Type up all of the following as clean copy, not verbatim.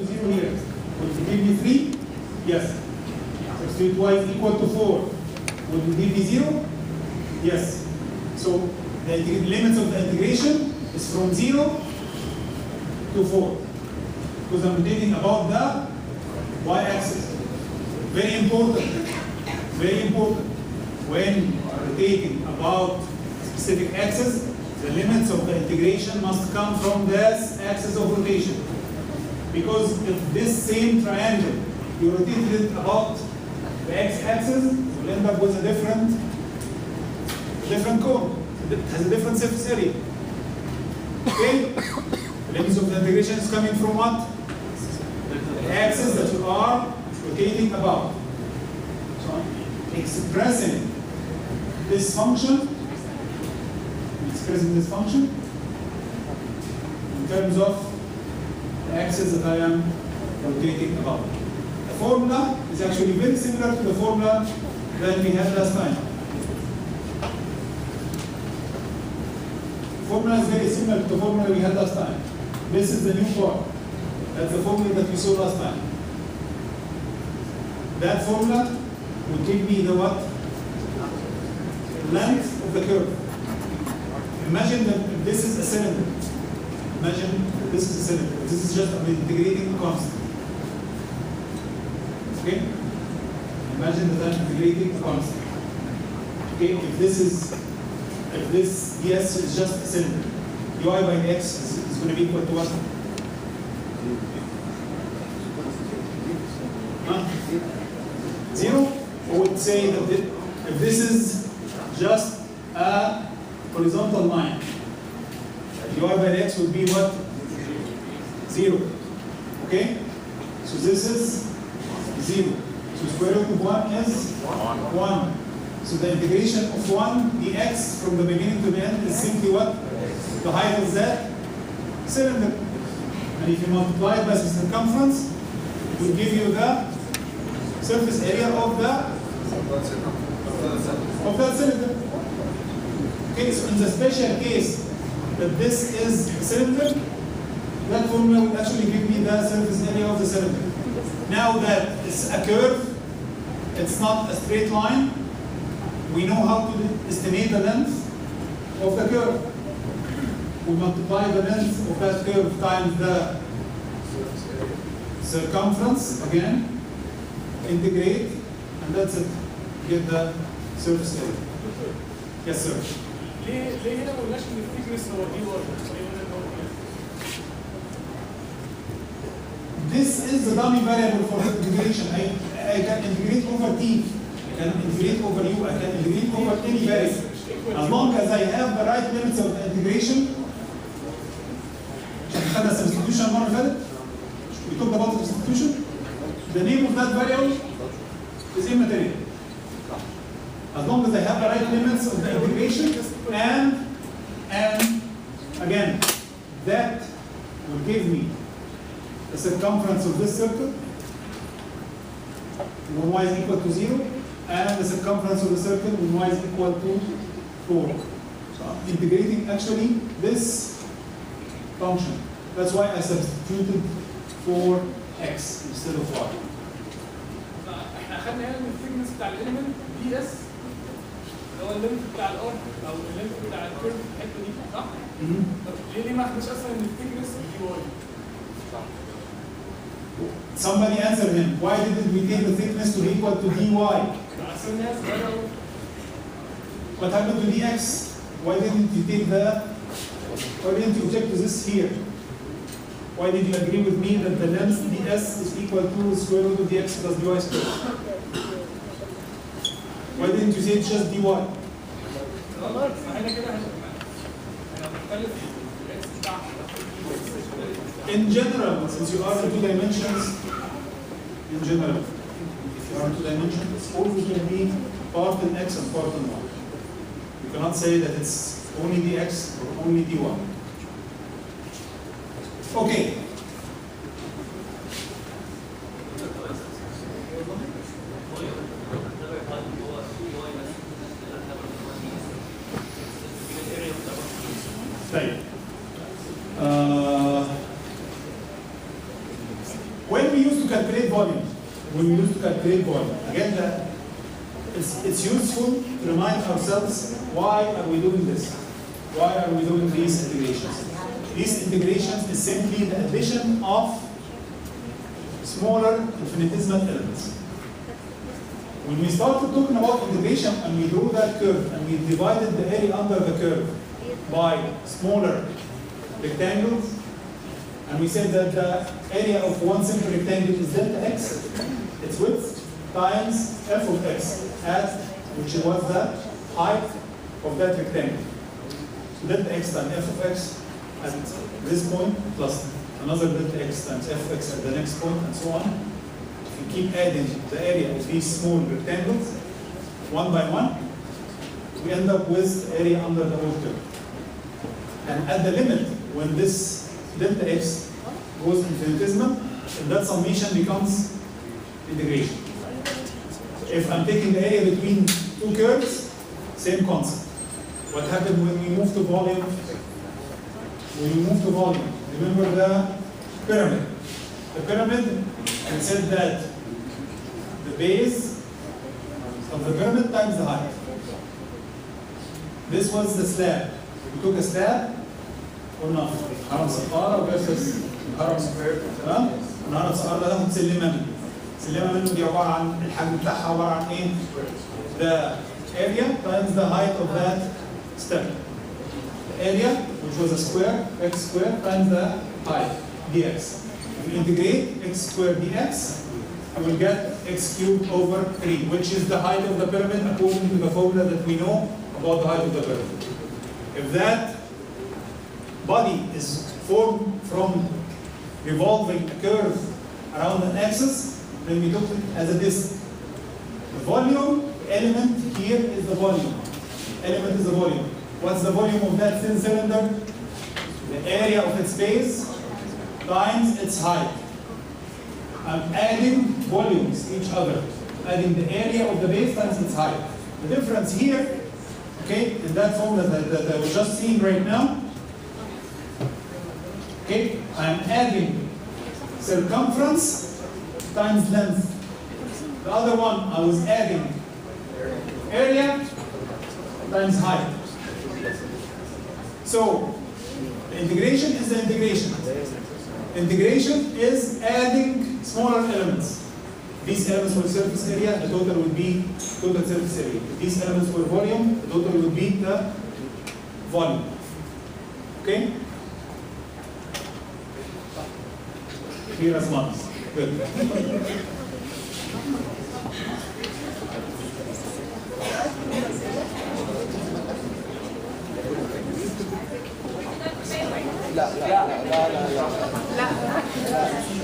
0 here. Would you give me 3? Yes. Substitute y is equal to 4. Would you give me 0? Yes. So the limits of the integration is from 0 to 4. Because I'm rotating about the y-axis. Very important. Very important. When rotating about a specific axis, the limits of the integration must come from this axis of rotation. Because if this same triangle, you rotate it about the x-axis, you'll end up with a different cone. It has a different surface area. Okay? The limits of the integration is coming from what? The axis that you are rotating about. So expressing this function, in terms of the axis that I am rotating about. The formula is actually very similar to the formula that we had last time. The formula is very similar to the formula we had last time. This is the new part. That's the formula that we saw last time. That formula would give me the what? Length of the curve. Imagine that this is a cylinder. Imagine that this is a cylinder. This is just an integrating constant. Okay? Imagine that I'm integrating a constant. Okay, if this ds is just a cylinder, dy by x is going to be equal to what? Huh? 0? I would say that if this is just a horizontal line, dy by x would be what? 0. Okay? So this is 0. So square root of 1 is 1. So the integration of 1 dx from the beginning to the end is simply what? The height of that cylinder. And if you multiply it by the circumference, it will give you the surface area of that cylinder. Okay, so in the special case that this is a cylinder, that formula will actually give me the surface area of the cylinder. Now that it's a curve, it's not a straight line, we know how to estimate the length of the curve. We multiply the length of that curve times the circumference, again, integrate, and that's it. Get the surface area. Yes, sir. ليه هنا ما قلناش ان الثيكنس هو دي واي؟ This is the dummy variable for integration. I can integrate over t, I can integrate over u, I can integrate over any variable. As long as I have the right limits of the integration. خدنا substitution المرة اللي فاتت. We talked about substitution. The name of that variable is immaterial. As long as I have the right limits of the integration, and again, that will give me the circumference of this circle, when y is equal to 0, and the circumference of the circle when y is equal to 4. So I'm integrating actually this function. That's why I substituted for x instead of y. احنا اخدنا هنا من الثيكنس بتاع الاليمنت دي اس اللي هو الليمت بتاع الار او الليمت بتاع الكيرف في الحته دي صح؟ طب ليه ما اخدناش اصلا ان الثيكنس دي واي؟ Somebody answer him. Why didn't we take the thickness to be equal to dy? عشان الناس بدأوا. What happened to dx? Why didn't you take the? Why didn't you object to this here? Why did you agree with me that the length ds is equal to the square root of dx plus dy squared? Why didn't you say it's just dy? In general, since you are in 2 dimensions, in general, if you are in 2 dimensions, it's always going to be part in x and part in y. You cannot say that it's only dx or only dy. Okay. طيب when we used to calculate volume, again, it's useful to remind ourselves why are we doing this? Why are we doing these integrations? These integrations is simply the addition of smaller infinitesimal elements. When we started talking about integration and we drew that curve and we divided the area under the curve by smaller rectangles, and we said that the area of one simple rectangle is delta x, its width times f of x, which was the height of that rectangle. So delta x times f of x at this point plus another delta x times f of x at the next point, and so on. If you keep adding the area of these small rectangles one by one, we end up with the area under the whole curve. And at the limit, when this delta x goes infinitesimal, and that summation becomes integration. So if I'm taking the area between two curves, same concept. What happened when we move to volume? Remember the pyramid. The pyramid, I said that the base of the pyramid times the height. This was the slab. We took a slab, قلنا هرم سقارة versus هرم تمام؟ هرم سقارة ده ناخد سلمة منه. سلمة منه دي عبارة عن الحجم بتاعها عبارة عن إيه؟ The area times the height of that step. The area, which was a square, x squared times the height, dx. If you integrate x squared dx, you will get x cubed over 3, which is the height of the pyramid according to the formula that we know about the height of the pyramid. If that body is formed from revolving a curve around an axis, then we took it as a disk. The volume element here is the volume. Element is the volume. What's the volume of that thin cylinder? The area of its base times its height. I'm adding volumes to each other. Adding the area of the base times its height. The difference here, okay, in that formula that I was just seeing right now, okay, I'm adding circumference times length. The other one, I was adding area times height. So, the integration is the integration. Integration is adding smaller elements. These elements were surface area, the total would be total surface area. If these elements were volume, the total would be the volume. Okay? Clear as mud. Good.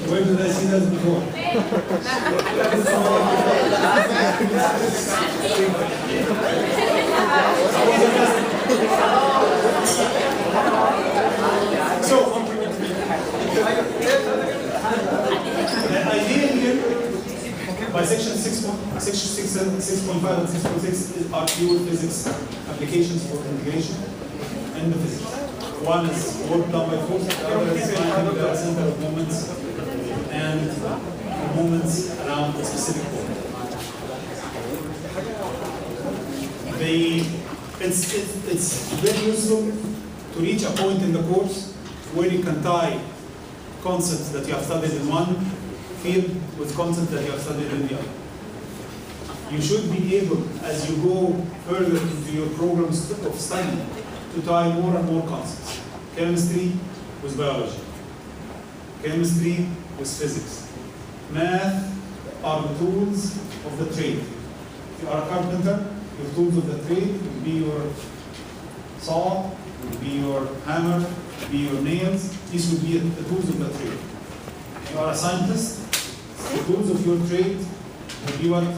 Where did I see that before? So, the idea here, by section 6.5 and 6.6 are pure physics applications for integration and the physics. One is work done by force, the other is finding the center of moments and moments around a specific point. It's very useful to reach a point in the course where you can tie concepts that you have studied in one field with concepts that you have studied in the other. You should be able, as you go further into your programs of study, to tie more and more concepts. Chemistry with biology. Chemistry with physics. Math are the tools of the trade. If you are a carpenter, your tools of the trade will be your saw, will be your hammer, will be your nails. These will be the tools of the trade. If you are a scientist, the tools of your trade will be what?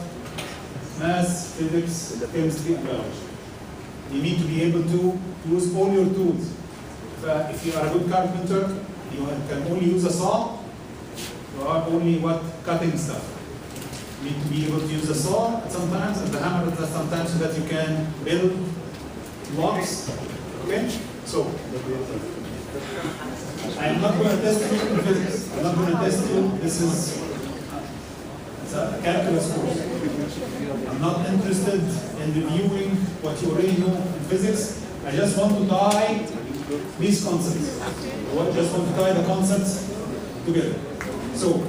Math, physics, chemistry, and biology. You need to be able to use all your tools. If you are a good carpenter, you can only use a saw. You are only cutting stuff. You need to be able to use a saw sometimes and the hammer sometimes so that you can build blocks. Okay? So, I'm not going to test you in physics. I'm not going to test you. This is it's a calculus course. I'm not interested in reviewing what you already know in physics. I just want to tie these concepts. I just want to tie the concepts together. So,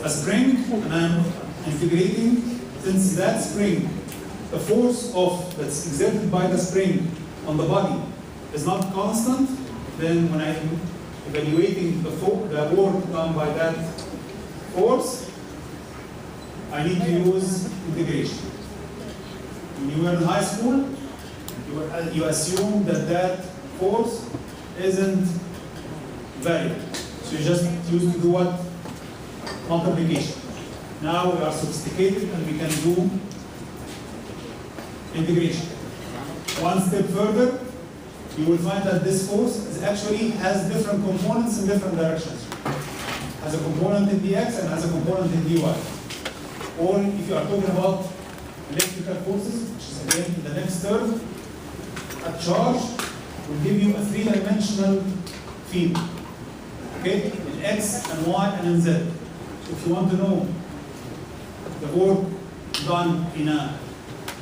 a spring, and I'm integrating, since that spring, the force that's exerted by the spring on the body is not constant, then when I'm evaluating the work done by that force, I need to use integration. When you were in high school, you assume that force isn't variable. So you just used to do what? Multiplication. Now we are sophisticated and we can do integration. One step further, you will find that this force actually has different components in different directions. Has a component in dx and has a component in dy. Or if you are talking about electrical forces, which is again in the next term, a charge will give you a three-dimensional field. Okay? In x and y and in z. If you want to know the work done in a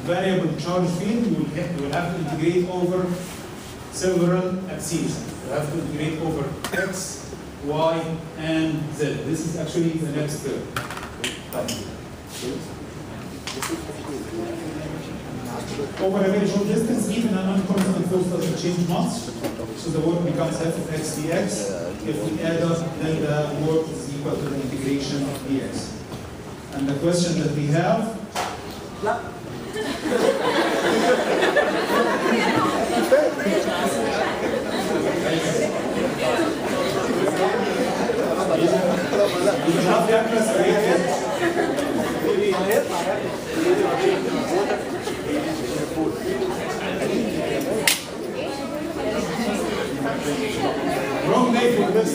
variable charge field, you will have to integrate over several axes. You have to integrate over x, y, and z. This is actually the next term. Over a very short distance, even an unconstant force doesn't change much. So the work becomes f of x dx. If we add up, then the work is equal to the integration of dx. And the question that we have, is enough calculus created? Wrong day for this.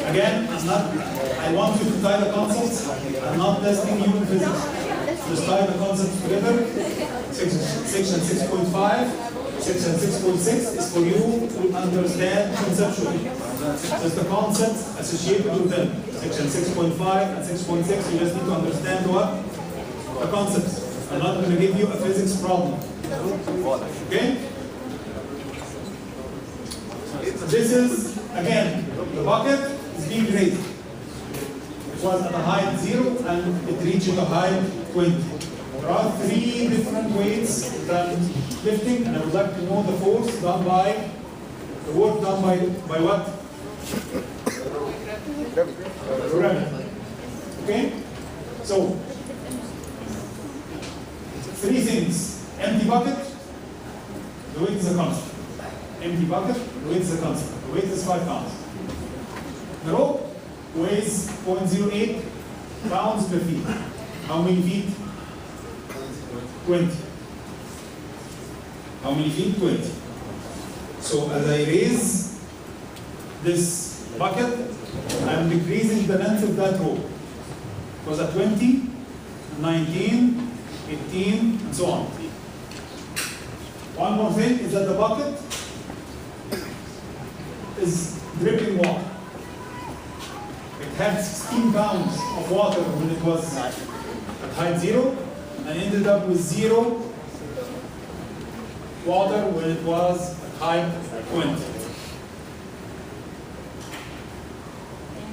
Again, I want you to tie the concepts. I'm not testing you in physics. Just tie the concepts together. Section 6.5. Section 6.6 is for you to understand conceptually. Just the concepts associated with them. Section 6.5 and 6.6, you just need to understand what? The concepts. I'm not going to give you a physics problem. Okay? This is, again, the bucket is being raised. It was at a height 0 and it reached a height 20. There are three different ways that lifting, and I would like to know the force done by, the work done by what? Gravity. Okay? So, three things. Empty bucket, the weight is a constant. Empty bucket, the weight is a constant. The weight is 5 pounds. The rope weighs 0.08 pounds per feet. How many feet? 20. How many feet? 20. So as I raise this bucket, I'm decreasing the length of that rope. It was at 20, 19, 18, and so on. One more thing is that the bucket is dripping water. It had 16 pounds of water when it was at height 0, and ended up with 0 water when it was at height 20.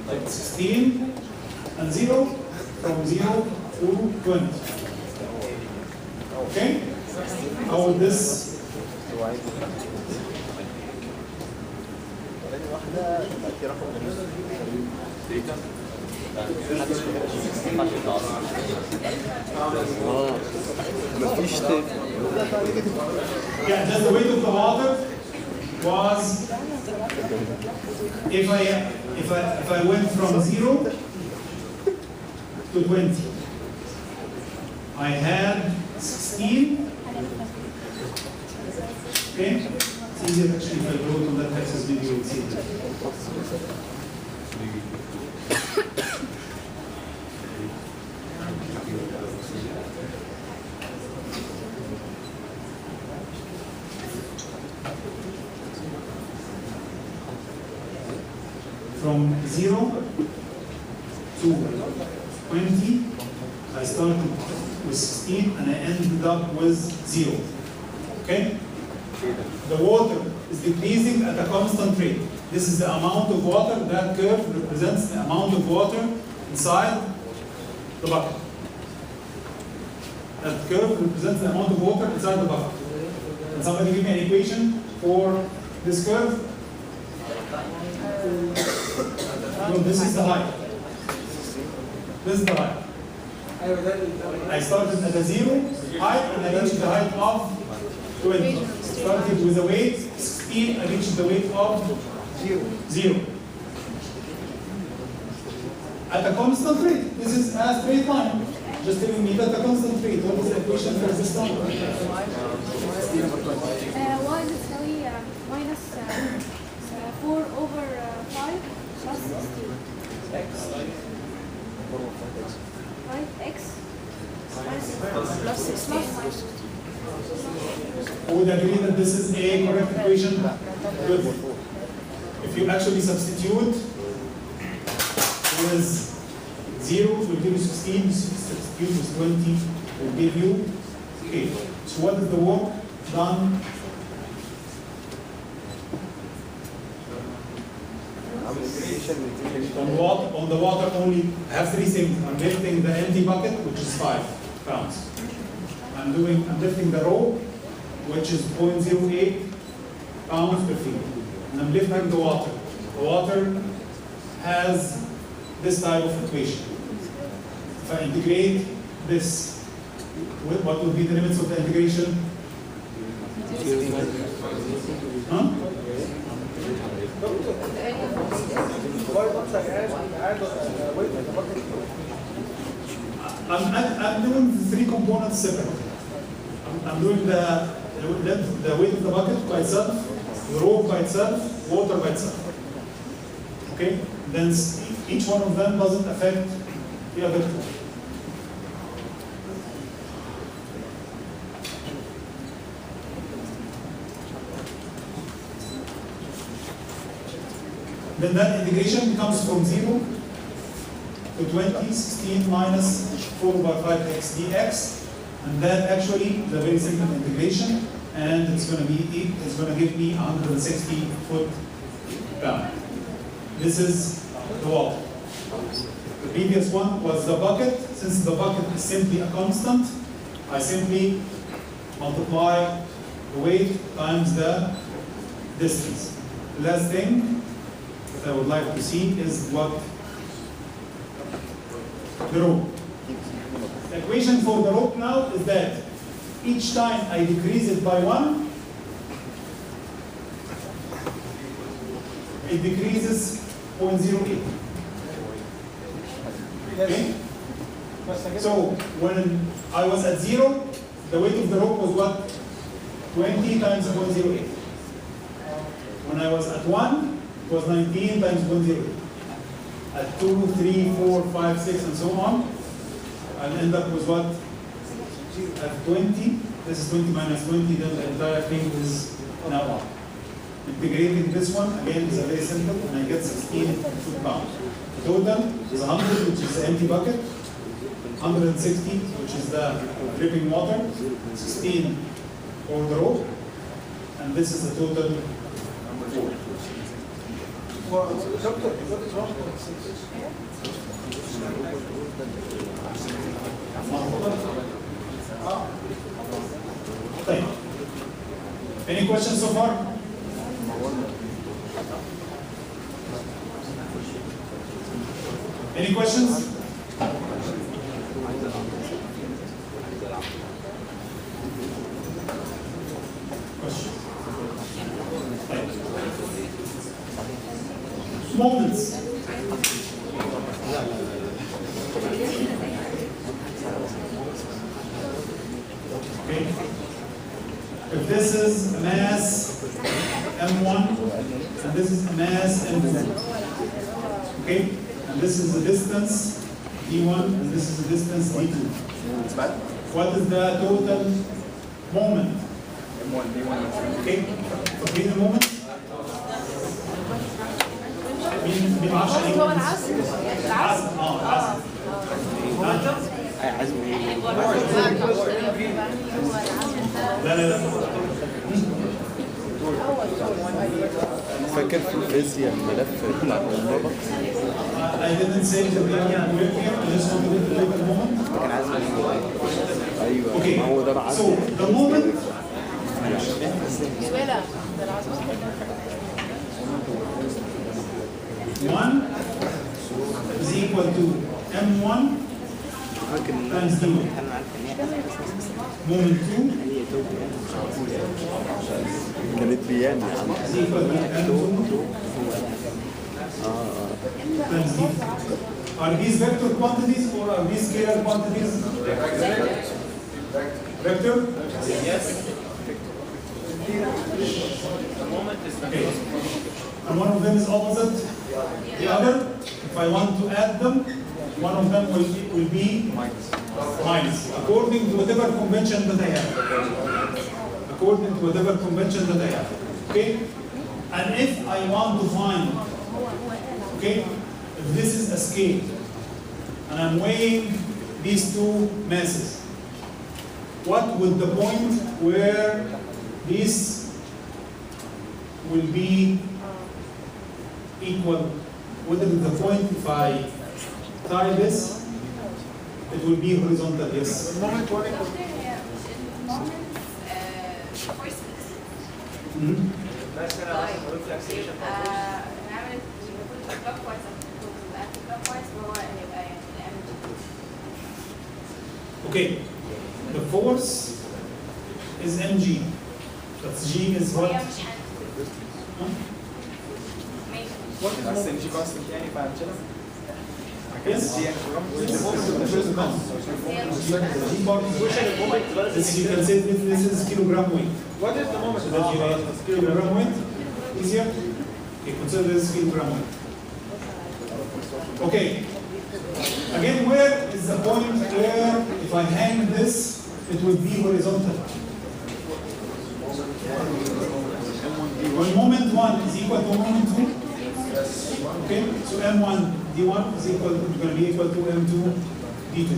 Like 16 and 0, from 0 to 20. Okay? How would this? Yeah, just the weight of the water was, if I went from 0 to 20, I had 16. Okay? It's easier actually if I wrote on that axis, maybe you will see it. From 0 to 20, I started with 16 and I ended up with 0. Okay? The water is decreasing at a constant rate. This is the amount of water. That curve represents the amount of water inside the bucket. That curve represents the amount of water inside the bucket. Can somebody give me an equation for this curve? No, this is the height. This is the height. I started at a 0 height and I reached the height of 20. Started with a weight 16, I reached the weight of 0. At a constant rate. This is a straight line. Just telling me that a constant rate. What is the equation for this line? y بتساوي minus 4 over 5 plus 16. Right? X plus 16. Who would agree that this is a correct equation? Good. If you actually substitute with 0, it will give you 16, substitute with 20, it will give you 8. So what is the work done? On the water only, I have 3 things. I'm lifting the empty bucket, which is 5 pounds. I'm lifting the rope, which is 0.08 pounds per feet. And I'm lifting the water. The water has this type of equation. If I integrate this, what would be the limits of the integration? Huh? I'm doing the 3 components separate. I'm doing the weight of the bucket by itself, the rope by itself, water by itself. Okay? Then each one of them doesn't affect the other 2. Then that integration becomes from 0 to 20, 16 minus 4 over 5x dx. And that actually is a very simple integration, and it's going to give me 160 foot-pound. This is the water. The previous one was the bucket. Since the bucket is simply a constant, I simply multiply the weight times the distance. The last thing that I would like to see is what the rope. The equation for the rope now is that each time I decrease it by 1, it decreases 0.08. Okay? So when I was at 0, the weight of the rope was what? 20 times 0.08. When I was at 1, it was 19 times 0.08. At 2, 3, 4, 5, 6, and so on, I'll end up with what? At 20. This is 20 minus 20, then the entire thing is now on. Integrating this one, again, is very simple, and I get 16 foot-pounds. Total is 100, which is the empty bucket, 160, which is the dripping water, 16 for the rope, and this is the total 4. Any questions so far? Any questions? Moments. Okay. If this is a mass M1 and this is a mass M2, okay, and this is the distance d1, and this is the distance d2. What is the total moment? Okay, فاكرين المومنت؟ مين 10 هو العزم. العزم العزم. عزم ايه؟ لا لا لا. فاكر في الفيزياء الملف بتاع الطلبة I didn't say that we are working. I just wanted to take a moment. كان عزم ايوه Okay. ما هو ده العزم. So the moment ولا ده العزم. 1 is equal to m1 فاكر ان times d1. انا عارف ان هي Moment 2 هي كانت بيان يا عم. is equal to m2 times d2. Are these vector quantities or are these scalar quantities? Vector? Yes. Okay. And one of them is opposite the other. If I want to add them, one of them will be minus, according to whatever convention that I have. According to whatever convention that I have. Okay? And if I want to find, okay, if this is a scale, and I'm weighing these two masses, what would the point where this will be equal? What is the point if I tie this? It will be horizontal, yes. Mhm. Okay, the force is mg. That's g is what? Huh? بس مش constant يعني فهنشيلها. Yes. يعني G bar is this, you can say this is kilogram weight. what is the moment? So that you know kilogram weight easier. Okay, consider this kilogram weight. Okay. Again, where is the point where if I hang this, it will be horizontal? When moment 1 is equal to moment 2, okay, so m1 d1 is equal to, going to be equal to m2 d2.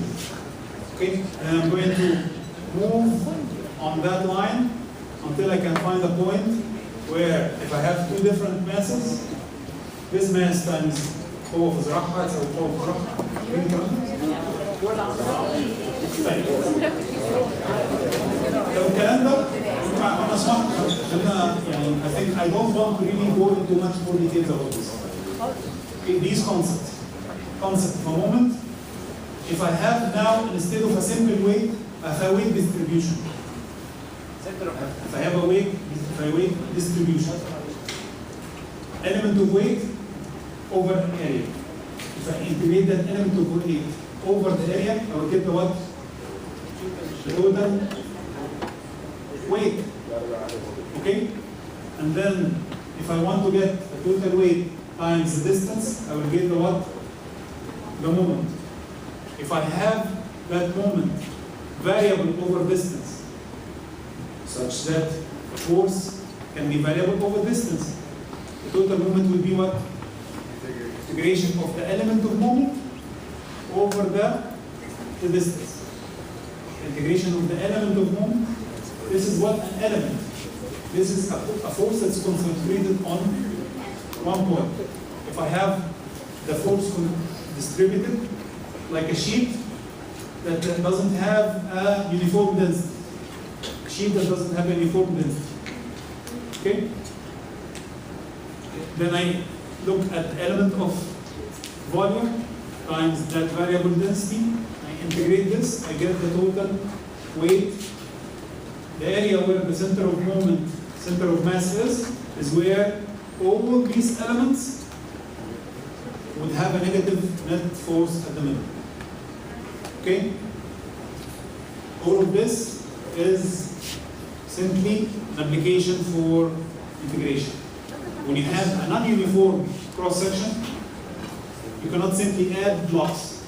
Okay, and I'm going to move on that line until I can find a point where if I have two different masses, this mass times قوة في زراعها يساوي قوة في زراعها. لو الكلام ده أنا أشرح خلينا يعني I think I don't want to really go into much more details about this. Okay, these concept for a moment. If I have now instead of a simple weight, I have a weight distribution. If I have a weight distribution, element of weight over an area. If I integrate that element of weight over the area, I will get the what? The total weight. Okay? And then if I want to get the total weight times the distance, I will get the what? The moment. If I have that moment variable over distance, such that force can be variable over distance, the total moment will be what? Integration of the element of moment over the distance. Integration of the element of moment. This is what an element. This is a force that's concentrated on one point. If I have the force distributed like a sheet that doesn't have a uniform density. A sheet that doesn't have a uniform density. Okay? Then I look at the element of volume times that variable density. I integrate this, I get the total weight. The area where the center of moment, center of mass is where all these elements would have a negative net force at the middle. Okay? All of this is simply an application for integration. When you have a non-uniform cross-section, you cannot simply add blocks.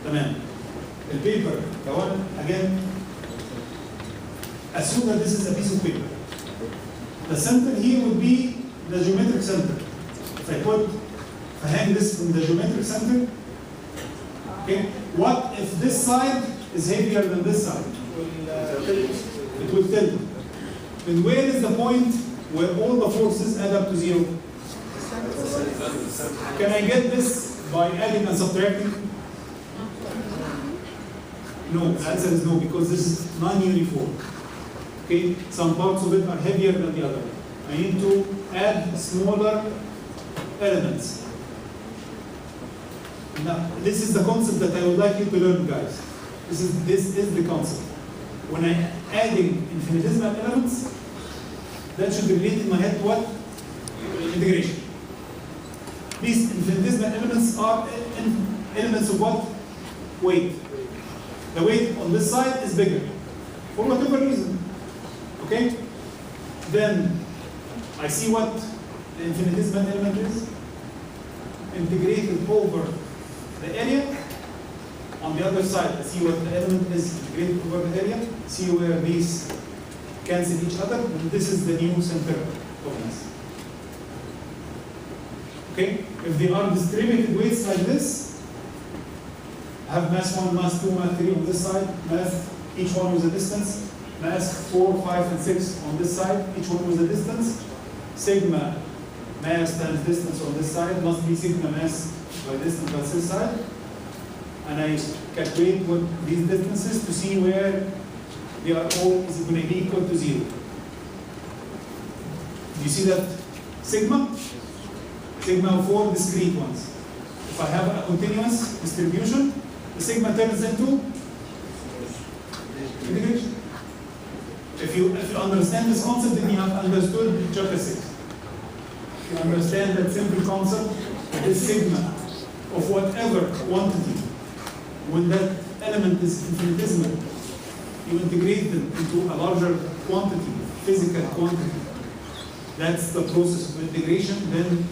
تمام. البيبر لو انا again assume that this is a piece of paper. The center here would be the geometric center. If I hang this from the geometric center, okay, what if this side is heavier than this side? It will tilt. Then where is the point where all the forces add up to 0? Can I get this by adding and subtracting? No, the answer is no, because this is non-uniform. Okay, some parts of it are heavier than the other. I need to add smaller elements. Now, this is the concept that I would like you to learn, guys. This is the concept. When I'm adding infinitesimal elements, that should relate in my head to what? Integration. These infinitesimal elements are elements of what? Weight. The weight on this side is bigger, for whatever reason. Okay? Then I see what the infinitesimal element is. Integrated over the area. On the other side, I see what the element is integrated over the area. See where these cancel each other. And this is the new center of mass. Okay? If they are distributed weights like this, I have mass 1, mass 2, mass 3 on this side, mass, each one with a distance, mass 4, 5, and 6 on this side, each one with a distance. Sigma mass times distance on this side must be sigma mass by distance by this side. And I calculate what these distances to see where they are all is going to be equal to 0. Do you see that sigma? Sigma of 4 discrete ones. If I have a continuous distribution, the sigma turns into integration. If you understand this concept, then you have understood chapter 6. If you understand that simple concept, this sigma of whatever quantity, when that element is infinitesimal, you integrate them into a larger quantity, physical quantity. That's the process of integration. Then